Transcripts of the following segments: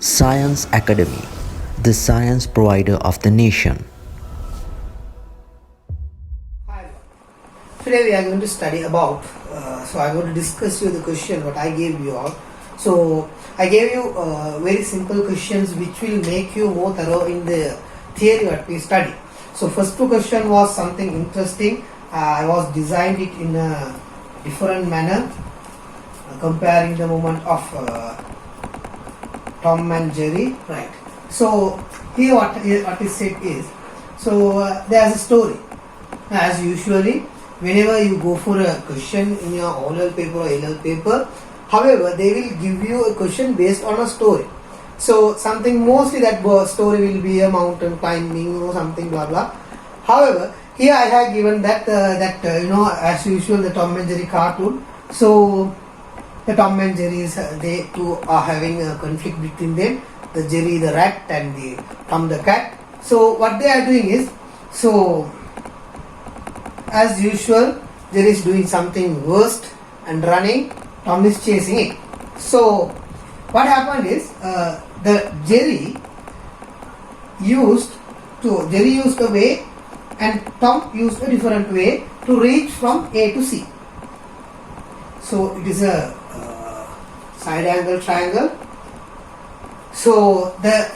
Science Academy, the science provider of the nation. Hi. Today we are going to study about, so I'm going to discuss you the question what I gave you all. So I gave you very simple questions which will make you more thorough in the theory what we study. So first two question was something interesting. I was designed it in a different manner, comparing the movement of Tom and Jerry, right? So here what is said is, so there's a story. As usually, whenever you go for a question in your oral paper or LL paper, however, they will give you a question based on a story. So something mostly that story will be a mountain climbing or something blah blah. However, here I have given that as usual the Tom and Jerry cartoon. So the Tom and Jerry is they two are having a conflict between them. The Jerry the rat and the Tom the cat. So what they are doing is, so as usual, Jerry is doing something worst and running. Tom is chasing it. So what happened is the Jerry used a way and Tom used a different way to reach from A to C. So it is a side angle triangle. So the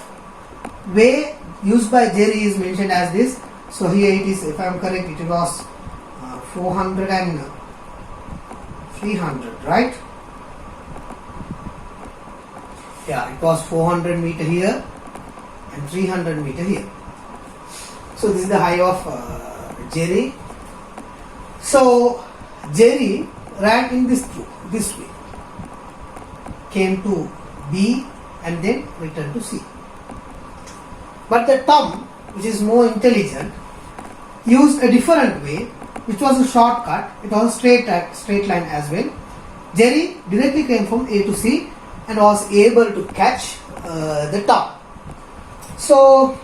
way used by Jerry is mentioned as this. So here it is, if I am correct, it was 400 and 300, right? Yeah, it was 400 meter here and 300 meter here. So this is the height of Jerry. So Jerry ran in this way, came to B and then returned to C. But the Tom, which is more intelligent, used a different way, which was a shortcut. It was a straight line as well. Jerry directly came from A to C and was able to catch the Tom. So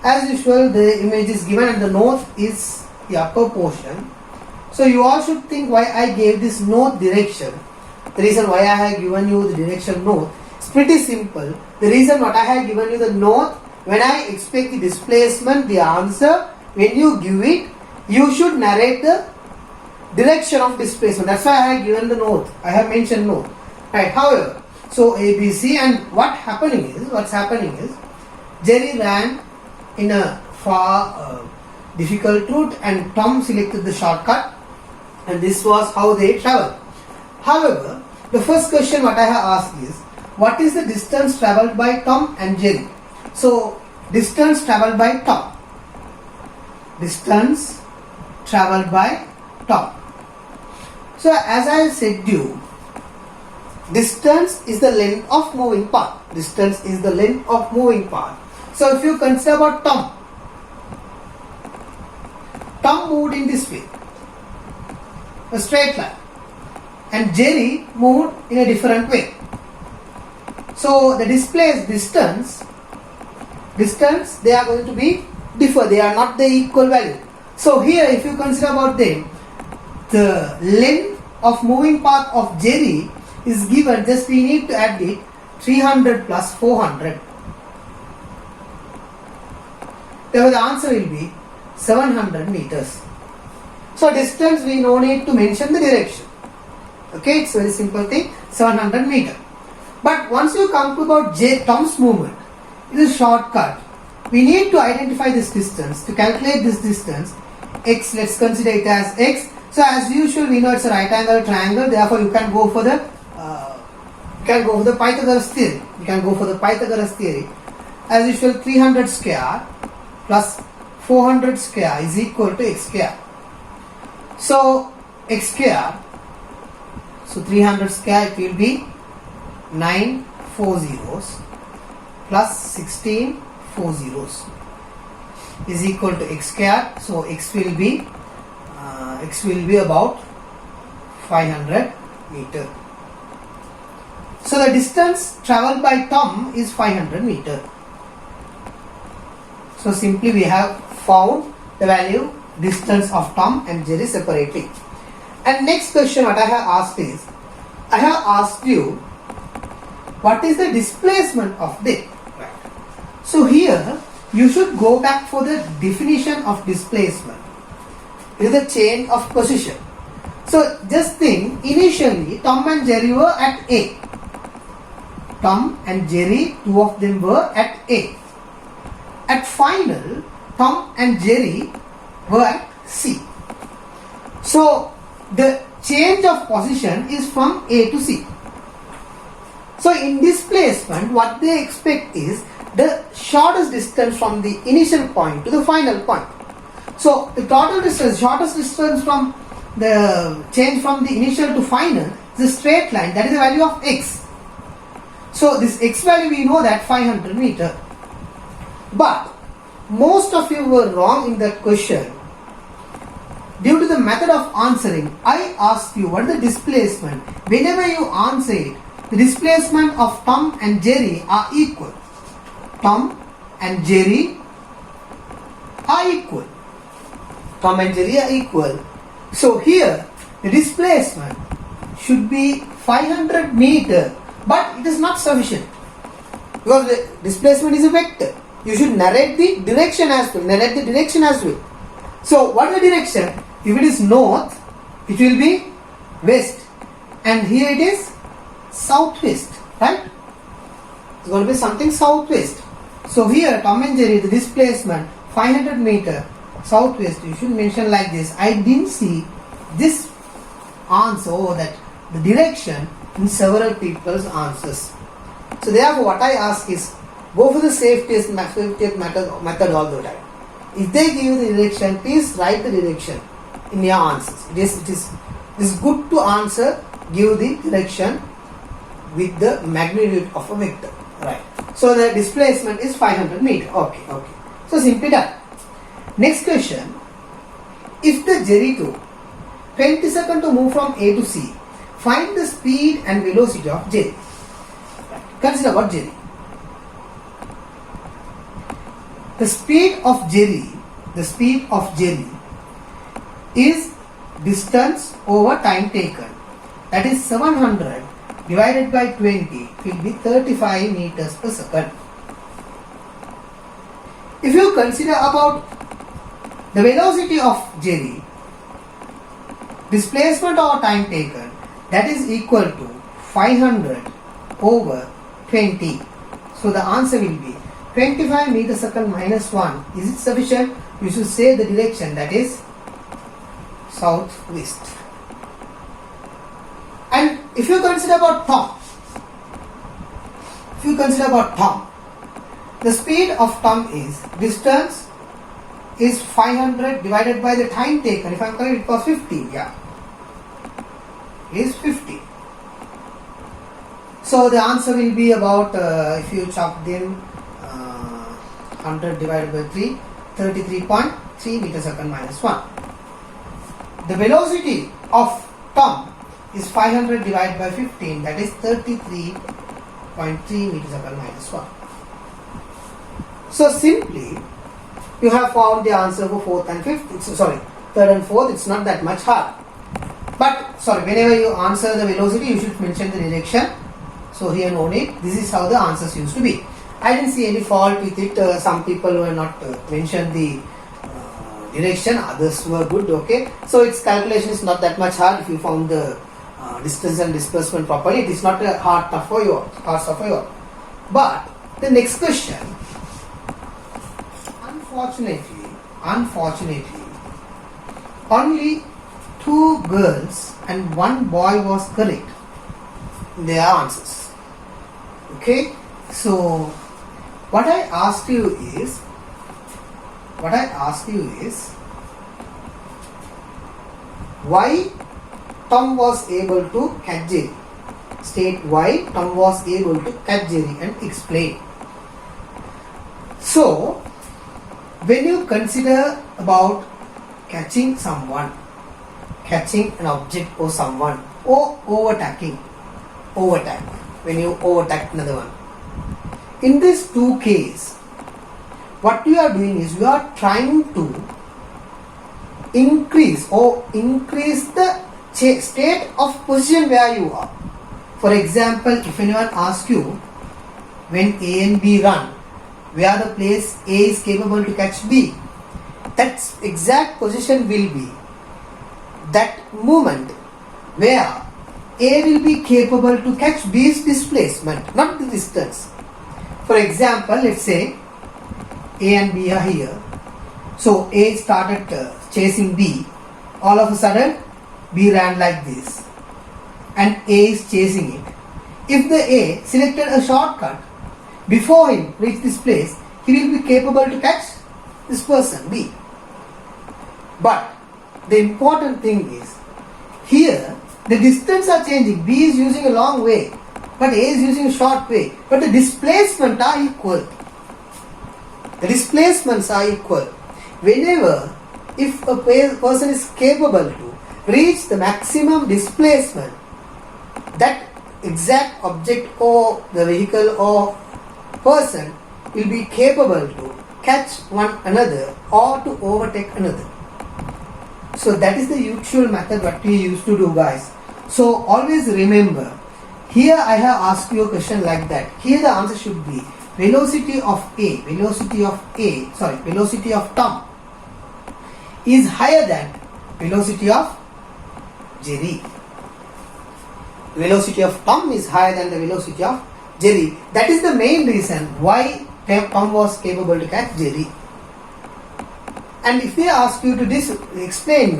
as usual, the image is given and the north is the upper portion. So you all should think why I gave this north direction. The reason why I have given you the direction north is pretty simple. The reason what I have given you the north, when I expect the displacement, the answer, when you give it, you should narrate the direction of displacement. That's why I have given the north. I have mentioned north. Right. However, so ABC, and what's happening is Jerry ran in a far difficult route and Tom selected the shortcut, and this was how they traveled. However, the first question what I have asked is, what is the distance traveled by Tom and Jerry? So distance traveled by Tom. Distance traveled by Tom. So as I said you, distance is the length of moving path. Distance is the length of moving path. So if you consider about Tom moved in this way, a straight line, and Jerry moved in a different way. So the displaced distance, they are going to be differ. They are not the equal value. So here, if you consider about them, the length of moving path of Jerry is given. Just we need to add it 300 plus 400. Therefore, the answer will be 700 meters. So distance we no need to mention the direction. Okay, it's a very simple thing, 700 meter. But once you come to about Tom's movement, it is a shortcut. We need to identify this distance. To calculate this distance, x, let's consider it as x. So as usual, we know it's a right angle triangle. Therefore, you can go for the Pythagoras theory. You can go for the Pythagoras theory. As usual, 300 square plus 400 square is equal to x square. So x square, so 300 square, it will be 9 4 zeros plus 16 4 zeros is equal to x square. So x will be about 500 meter. So the distance traveled by Tom is 500 meter. So simply we have found the value distance of Tom and Jerry separately. And next question what I have asked is, I have asked you what is the displacement of them. Right. So here you should go back for the definition of displacement. It is the change of position. So just think, initially Tom and Jerry were at A. Tom and Jerry, two of them were at A. At final, Tom and Jerry were at C. So the change of position is from A to C. So in displacement, what they expect is the shortest distance from the initial point to the final point. So the total distance, shortest distance from the change from the initial to final is a straight line, that is the value of x. So this x value we know that 500 meter. But most of you were wrong in that question. Due to the method of answering, I asked you what is the displacement. Whenever you answer it, the displacement of Tom and Jerry are equal. Tom and Jerry are equal. Tom and Jerry are equal. So here the displacement should be 500 meter, but it is not sufficient because the displacement is a vector. You should narrate the direction as well. So what is the direction? If it is north, it will be west, and here it is southwest, right? It's going to be something southwest. So here Tom and Jerry, the displacement 500 meter southwest, you should mention like this. I didn't see this answer or that the direction in several people's answers. So therefore what I ask is, go for the safest method all the time. If they give you the direction, please write the direction in your answers. It is good to answer, give the direction with the magnitude of a vector. Right. So the displacement is 500 meter. Okay. So simply done. Next question. If the Jerry took 20 seconds to move from A to C, find the speed and velocity of Jerry. Consider about Jerry. The speed of Jerry is distance over time taken. That is 700 divided by 20 will be 35 meters per second. If you consider about the velocity of Jerry, displacement over time taken, that is equal to 500 over 20. So the answer will be 25 meter second minus 1. Is it sufficient? You should say the direction, that is southwest. And if you consider about Tom, the speed of Tom is, distance is 500 divided by the time taken. If I am correct, it was 50. Is 50. So the answer will be about, if you chop them 100 divided by 3, 33.3 meter second minus 1. The velocity of Tom is 500 divided by 15, that is 33.3 meter second minus 1. So simply you have found the answer for third and fourth. It's not that much hard. But whenever you answer the velocity, you should mention the direction. So here no need. This is how the answers used to be. I didn't see any fault with it. Some people were not mentioned the direction, others were good. Okay, so its calculation is not that much hard. If you found the distance and displacement properly, it is not a hard stuff for you. But the next question, unfortunately, only 2 girls and 1 boy was correct in their answers. Okay, so what I asked you is why Tom was able to catch Jerry. State why Tom was able to catch Jerry and explain. So when you consider about catching someone, catching an object or someone, or overtake, when you overtake another one, in these 2 cases, what you are doing is you are trying to increase the state of position where you are. For example, if anyone asks you, when A and B run, where the place A is capable to catch B, that exact position will be that moment where A will be capable to catch B's displacement, not the distance. For example, let's say A and B are here. So A started chasing B. All of a sudden, B ran like this, and A is chasing it. If the A selected a shortcut before him reach this place, he will be capable to catch this person B. But the important thing is, here the distance are changing. B is using a long way, but A is using a short way. But the displacement are equal. The displacements are equal. Whenever, if a person is capable to reach the maximum displacement, that exact object or the vehicle or person will be capable to catch one another or to overtake another. So that is the usual method what we used to do, guys. So always remember, here I have asked you a question like that. Here the answer should be velocity of Tom is higher than velocity of Jerry. Velocity of Tom is higher than the velocity of Jerry. That is the main reason why Tom was capable to catch Jerry. And if they ask you to explain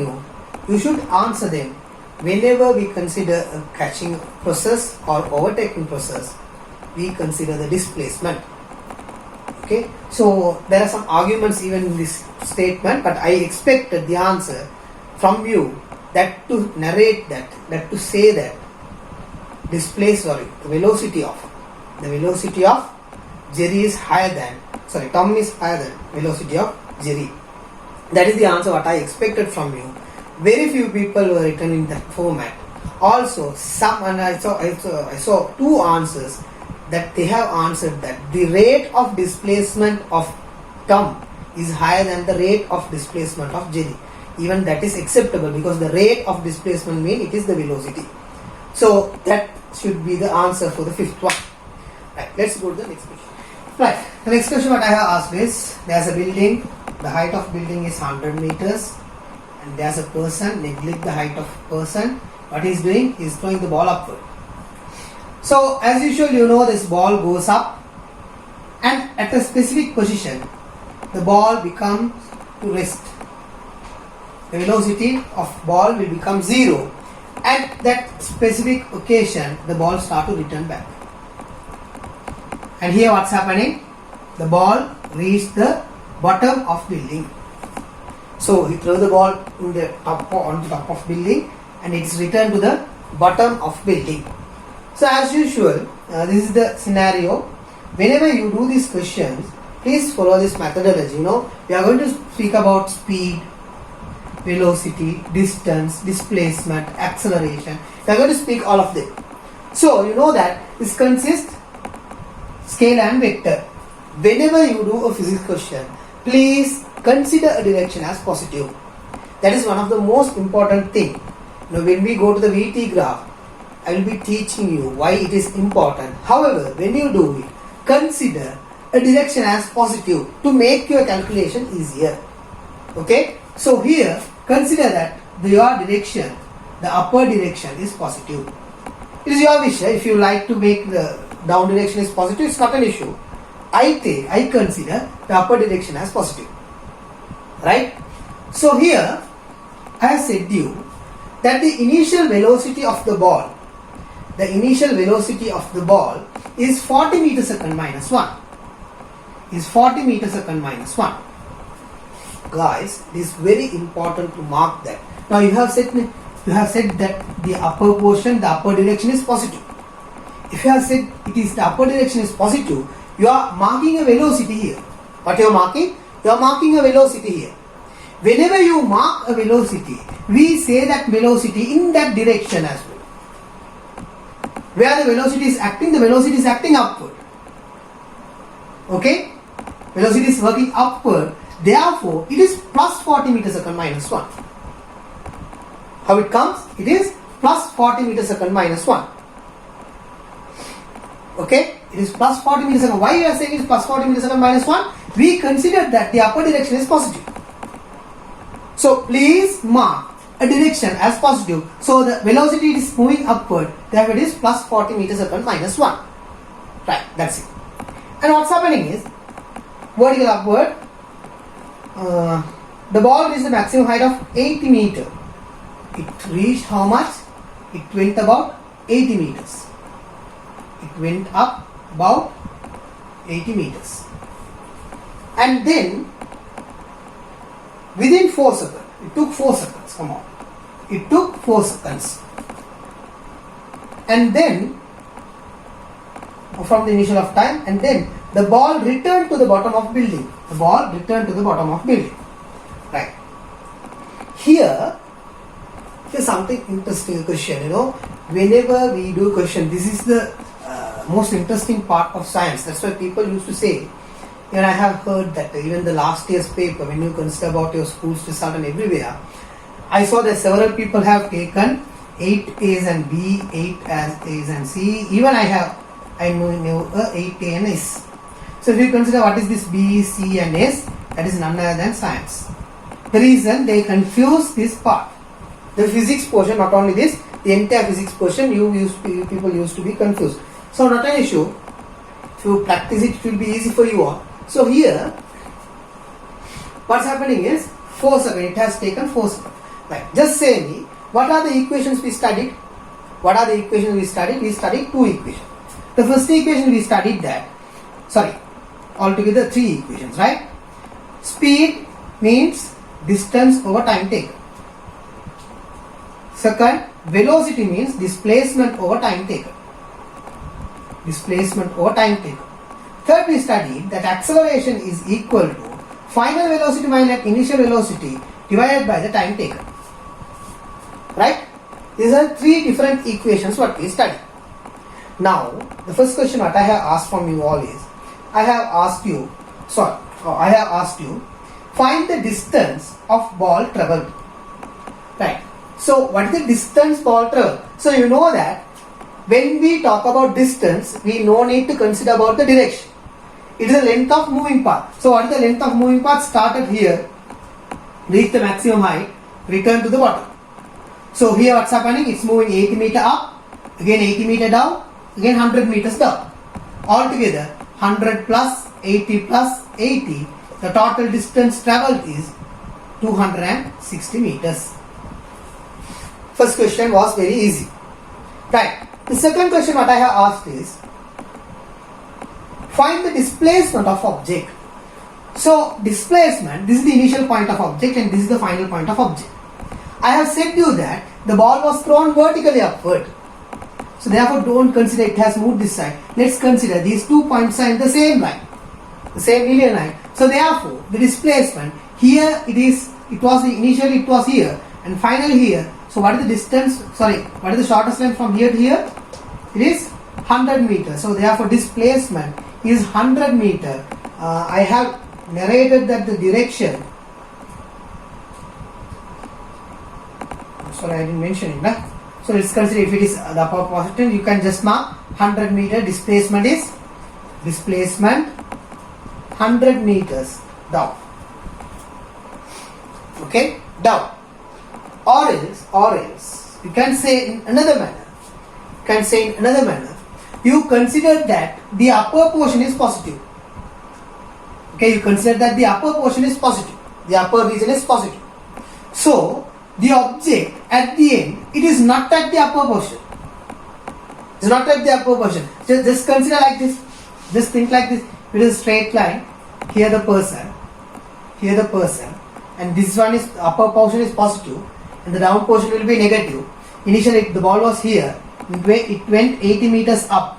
you should answer them. Whenever we consider a catching process or overtaking process, we consider the displacement. Okay, so there are some arguments even in this statement, but I expected the answer from you, that to narrate that to say that the velocity of Jerry is higher than, Tom is higher than velocity of Jerry. That is the answer what I expected from you. Very few people were written in that format. Also, I saw two answers that they have answered that the rate of displacement of Tom is higher than the rate of displacement of Jerry. Even that is acceptable, because the rate of displacement means it is the velocity. So that should be the answer for the fifth one. Right, let's go to the next question. Right, the next question what I have asked is, there's a building, the height of building is 100 meters, and there's a person, neglect the height of person. What he's doing, he's throwing the ball upward. So as usual, this ball goes up, and at a specific position the ball becomes to rest. The velocity of ball will become 0. At that specific occasion, the ball start to return back. And here what's happening? The ball reached the bottom of building. So he throw the ball on the top of building, and it's returned to the bottom of building. So as usual, this is the scenario. Whenever you do these questions, please follow this methodology. We are going to speak about speed, velocity, distance, displacement, acceleration. We are going to speak all of them. So you know that this consists scale and vector. Whenever you do a physics question, please consider a direction as positive. That is one of the most important thing. When we go to the VT graph, I will be teaching you why it is important. However, when you do it, consider a direction as positive to make your calculation easier. Okay? So here, consider that your direction, the upper direction is positive. It is your wish. If you like to make the down direction is positive, it's not an issue. I consider the upper direction as positive. Right? So here, I have said to you that the initial velocity of the ball is 40 meters second minus 1. Is 40 meters second minus 1. Guys, it is very important to mark that. Now you have said that the upper portion, the upper direction is positive. If you have said it is the upper direction is positive, you are marking a velocity here. What you are marking? You are marking a velocity here. Whenever you mark a velocity, we say that velocity in that direction as well. Where the velocity is acting upward. Okay? Velocity is working upward. Therefore, it is plus 40 meters second minus 1. How it comes? It is plus 40 meters second minus 1. Okay, it is plus 40 milliseconds. Why you are saying it is plus 40 milliseconds minus 1? We considered that the upper direction is positive. So please mark a direction as positive. So the velocity is moving upward. Therefore it is plus 40 meters second minus 1. Right, that's it. And what's happening is vertical upward. The ball reached the maximum height of 80 meters. It reached how much? It went about 80 meters. It went up about 80 meters. And then within 4 seconds, it took 4 seconds, come on. It took 4 seconds. And then from the initial of time, and then the ball returned to the bottom of building. The ball returned to the bottom of building. Right. Here's something interesting question. Whenever we do question, this is the most interesting part of science. That's why people used to say, and I have heard that even the last year's paper, when you consider about your school's result and everywhere, I saw that several people have taken 8 A's and B, 8 as A's and C. Even I know 8 A and S. So if you consider what is this B, C and S, that is none other than science. The reason they confuse this part, the physics portion, not only this, the entire physics portion, people used to be confused. So not an issue. If you practice it, it will be easy for you all. So here, what's happening is 4 seconds. It has taken 4 seconds. Right. Just say me, what are the equations we studied? What are the equations we studied? We studied 2 equations. The first equation we studied that. Altogether 3 equations, right? Speed means distance over time taken. Second, velocity means displacement over time taken. Displacement over time taken. Third, we studied that acceleration is equal to final velocity minus initial velocity divided by the time taken. Right? These are 3 different equations what we studied. Now, the first question what I have asked from you all is, I have asked you, find the distance of ball traveled. Right. So, what is the distance ball traveled? So, you know that when we talk about distance, we no need to consider about the direction. It is the length of moving path. So, what is the length of moving path? Started here, reach the maximum height, return to the bottom. So, here what's happening? It's moving 80 meters up, again 80 meters down, again 100 meters down. Altogether, 100 plus 80 plus 80, the total distance travelled is 260 meters. First question was very easy. Right. The second question what I have asked is, find the displacement of object. So, displacement, this is the initial point of object and this is the final point of object. I have said to you that the ball was thrown vertically upward. So, therefore, don't consider it has moved this side. Let's consider these 2 points are in the same line, the same linear line. So, therefore, the displacement here it was here and finally here. So, what is the distance? What is the shortest line from here to here? It is 100 meters. So, therefore, displacement is 100 meters. I have narrated that the direction. I didn't mention it. Nah? So, let's consider if it is the upper position, you can just mark 100 meter. Displacement 100 meters down. Okay, down. Or else, you can say in another manner. You consider that the upper portion is positive. Okay, you consider that the upper portion is positive. The upper region is positive. So, the object at the end, it is not at the upper portion. It's not at the upper portion. Just consider like this. Just think like this. It is a straight line. Here the person, and this one is upper portion is positive, and the down portion will be negative. Initially, the ball was here. It went 80 meters up,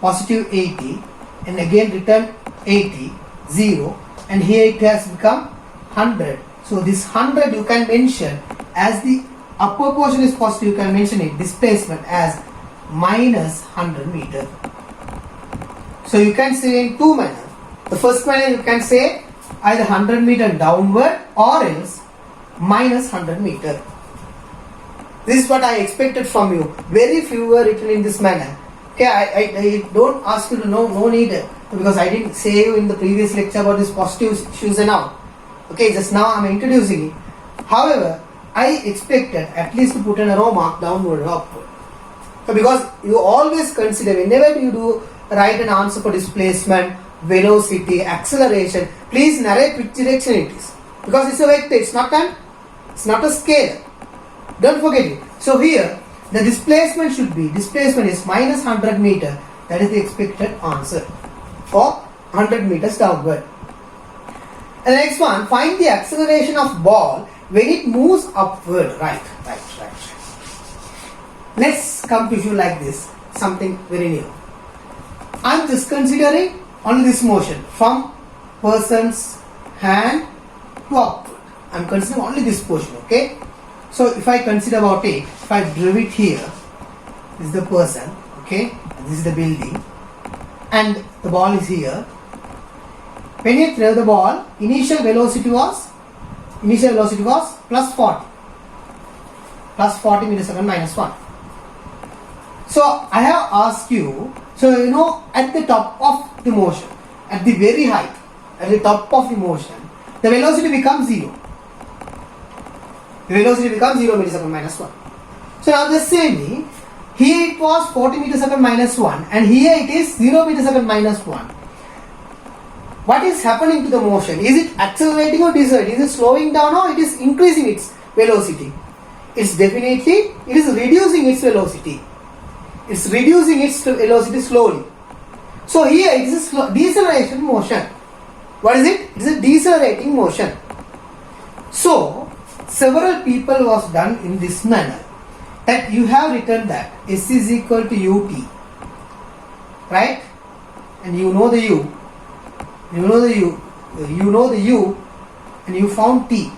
positive 80, and again returned 80, 0, and here it has become 100. So this 100 you can mention as the upper portion is positive, you can mention it displacement as minus 100 meter. So you can say in 2 manners. The first manner you can say either 100 meter downward or else minus 100 meter. This is what I expected from you. Very few were written in this manner. Okay, I don't ask you to know, no need, because I didn't say you in the previous lecture about this positive issues and all. Okay, just now I am introducing it. However, I expected at least to put an arrow mark downward or upward. So because you always consider, whenever you do write an answer for displacement, velocity, acceleration, please narrate which direction it is. Because it's a vector, it's not a scalar. Don't forget it. So here, the displacement is minus 100 meter. That is the expected answer for 100 meters downward. And the next one, find the acceleration of ball when it moves upward. Right. Let's come to you like this, something very new. I am just considering only this motion from person's hand to upward. I am considering only this portion, okay? So if I consider about it, if I drove it here, this is the person, okay? This is the building, and the ball is here. When you throw the ball, initial velocity was plus 40 meters second minus 1. So I have asked you, so you know, at the top of the motion, at the very height, at the top of the motion, the velocity becomes 0. The velocity becomes 0 meters second minus 1. So now just say me, here it was 40 meters second minus 1 and here it is 0 meters second minus 1. What is happening to the motion? Is it accelerating or decelerating? Is it slowing down or it is increasing its velocity? It is reducing its velocity. It's reducing its velocity slowly. So here it is a deceleration motion. What is it? It is a decelerating motion. So several people was done in this manner, that you have written that S is equal to ut, right? And you know the u, and you found t.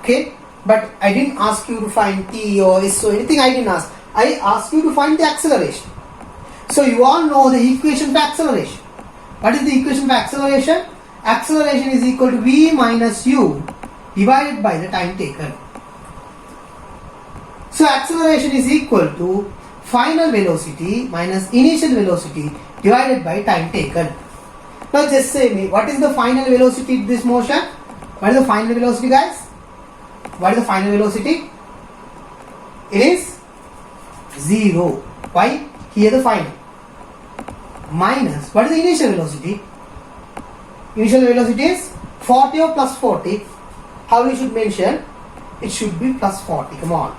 Okay, but I didn't ask you to find t or s or anything. I didn't ask. I asked you to find the acceleration. So you all know the equation for acceleration. What is the equation for acceleration? Acceleration is equal to v minus u divided by the time taken. So acceleration is equal to final velocity minus initial velocity divided by time taken. Now just say me, what is the final velocity of this motion? What is the final velocity, guys? What is the final velocity? It is 0. Why? Here the final. Minus, what is the initial velocity? Initial velocity is 40 or plus 40. How we should mention? It should be plus 40. Come on.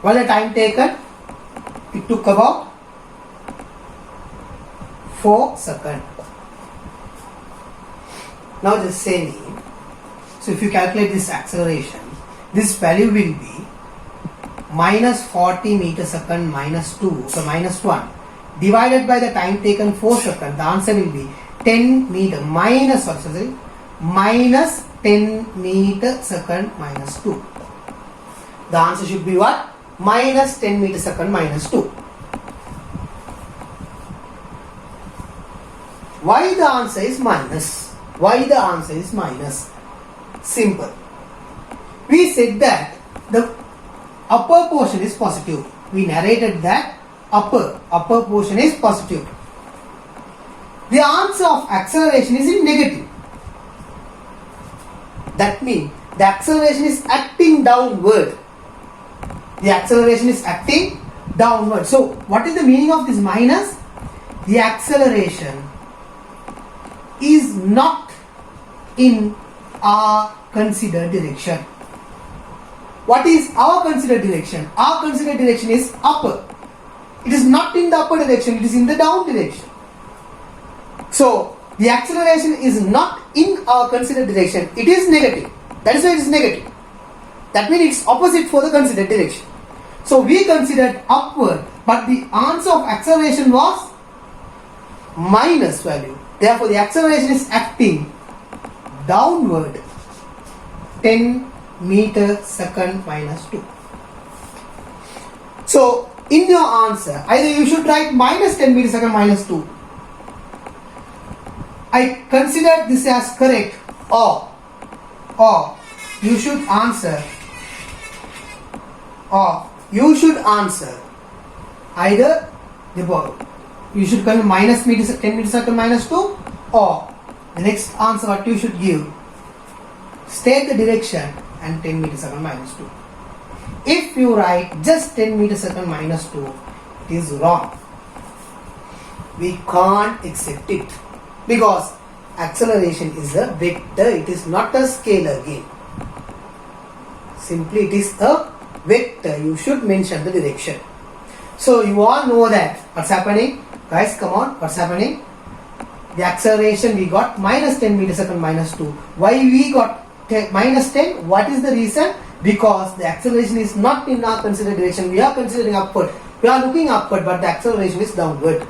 What is the time taken? It took about 4 seconds. Now just say me. So if you calculate this acceleration, this value will be minus 40 meter second minus 2, so minus 1, divided by the time taken 4 seconds. The answer will be 10 meter minus 10 meter second minus 2. The answer should be what? Minus 10 meter second minus 2. Why the answer is minus? Why the answer is minus? Simple. We said that the upper portion is positive. We narrated that upper portion is positive. The answer of acceleration is in negative. That means the acceleration is acting downward. The acceleration is acting downward. So what is the meaning of this minus? The acceleration is not in our considered direction. What is our considered direction? Our considered direction is upper. It is not in the upper direction, it is in the down direction. So the acceleration is not in our considered direction, it is negative. That is why it is negative. That means it's opposite for the considered direction. So we considered upward, but the answer of acceleration was minus value. Therefore the acceleration is acting downward, 10 meter second minus 2. So in your answer, either you should write minus 10 meter second minus 2. I consider this as correct, or you should answer or you should answer either the above. You should come minus 10 meter second minus 2, or the next answer what you should give, state the direction and 10 meter second minus 2. If you write just 10 meter second minus 2, it is wrong. We can't accept it because acceleration is a vector, it is not a scalar again. Simply it is a vector, you should mention the direction. So you all know that what's happening, guys, come on, what's happening? The acceleration we got minus 10 meter second minus 2. Why we got minus 10? What is the reason? Because the acceleration is not in our considered direction. We are considering upward. We are looking upward, but the acceleration is downward.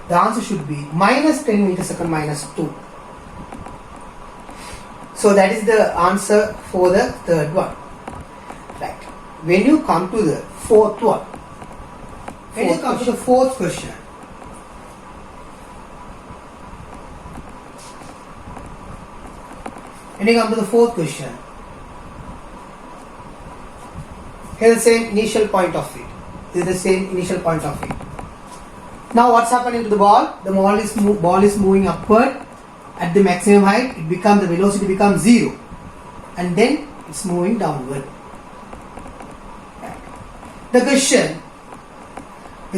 The answer should be minus 10 meter second minus 2. So that is the answer for the third one. Right. When you come to the fourth one, when you come to the fourth question, when you come to the fourth question, here is the same initial point of it. This is the same initial point of it. Now what's happening to the ball? The ball is moving upward at the maximum height. The velocity becomes 0, and then it's moving downward. The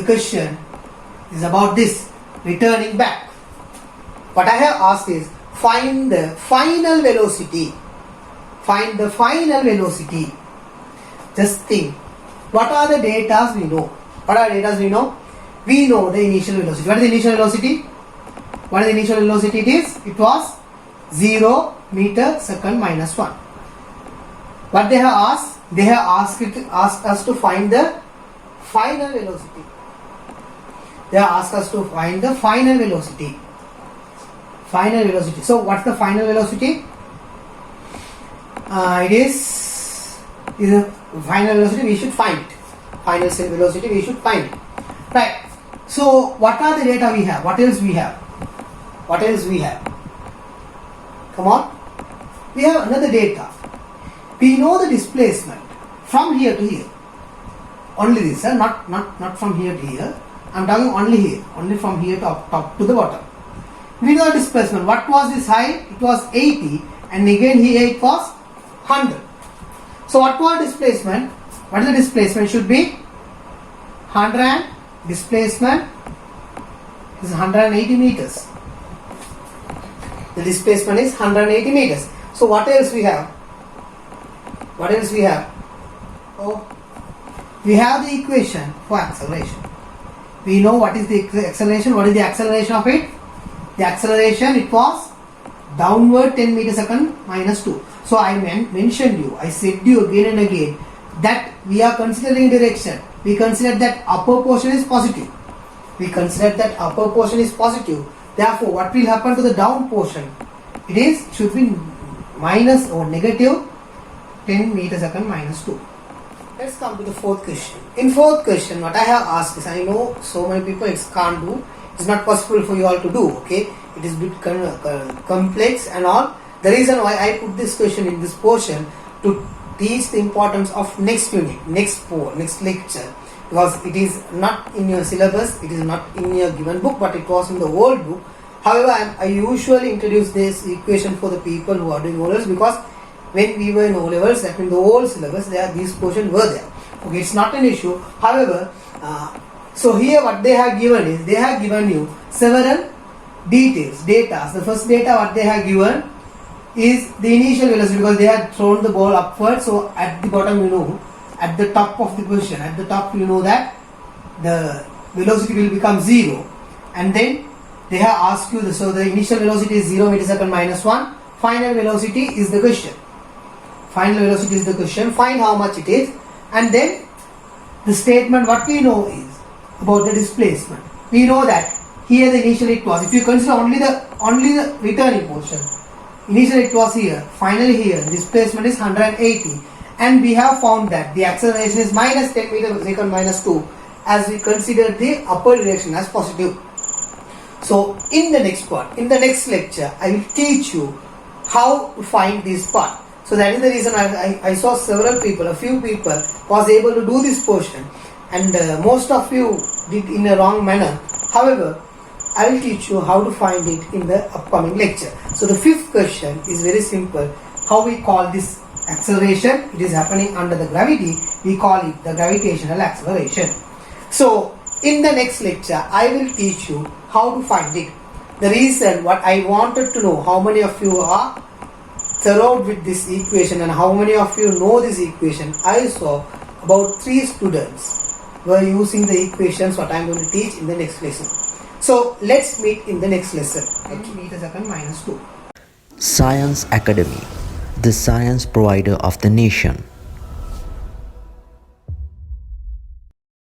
question is about this, returning back. What I have asked is, find the final velocity. Find the final velocity. Just think, what are the data we know? What are the data we know? We know the initial velocity. What is the initial velocity? What is the initial velocity? It was 0 meter second minus 1. What they have asked? They have asked us to find the final velocity. They have asked us to find the final velocity. Final velocity. So what's the final velocity? It is a final velocity we should find. Final velocity we should find. Right. So what are the data we have? What else we have? What else we have? Come on. We have another data. We know the displacement from here to here. Only this, not from here to here. I'm talking only here. Only from here to top to the bottom. We know the displacement. What was this height? It was 80, and again here it was 100. So what was displacement? What is the displacement? Should be 100, and displacement is 180 meters. The displacement is 180 meters. So what else we have? What else we have? Oh, we have the equation for acceleration. We know what is the acceleration. What is the acceleration of it? The acceleration, it was downward 10 meter second minus 2. So I mentioned you, I said you again and again that we are considering direction. We consider that upper portion is positive. We consider that upper portion is positive. Therefore, what will happen to the down portion? It should be minus or negative 10 meter second minus 2. Let's come to the fourth question. In fourth question, what I have asked is, I know so many people can't do. It's not possible for you all to do. Okay, it is a bit complex and all. The reason why I put this question in this portion to teach the importance of next unit, next lecture, because it is not in your syllabus, it is not in your given book, but it was in the old book. However, I usually introduce this equation for the people who are doing O levels, because when we were in O levels, that in the old syllabus, these portions were there. Okay, it's not an issue. However, so here what they have given is, they have given you several data. The first data what they have given is the initial velocity, because they had thrown the ball upward. So at the bottom, you know, at the top of the question, at the top you know that the velocity will become 0, and then they have asked you, so the initial velocity is 0 meter second minus 1. Final velocity is the question. Final velocity is the question. Find how much it is, and then the statement what we know is about the displacement. We know that here the initial it was, if you consider only the returning portion, initially it was here, finally here, the displacement is 180, and we have found that the acceleration is minus 10 meter second minus 2, as we consider the upper direction as positive. So in the next part, in the next lecture, I will teach you how to find this part. So So that is the reason I saw several people, a few people was able to do this portion, and most of you did in a wrong manner. However, I will teach you how to find it in the upcoming lecture. So the fifth question is very simple. How we call this acceleration? It is happening under the gravity. We call it the gravitational acceleration. So in the next lecture, I will teach you how to find it. The reason what I wanted to know, how many of you are thorough with this equation and how many of you know this equation. I saw about 3 students were using the equations what I am going to teach in the next lesson. So let's meet in the next lesson. Meter second minus 2. Science Academy, the science provider of the nation.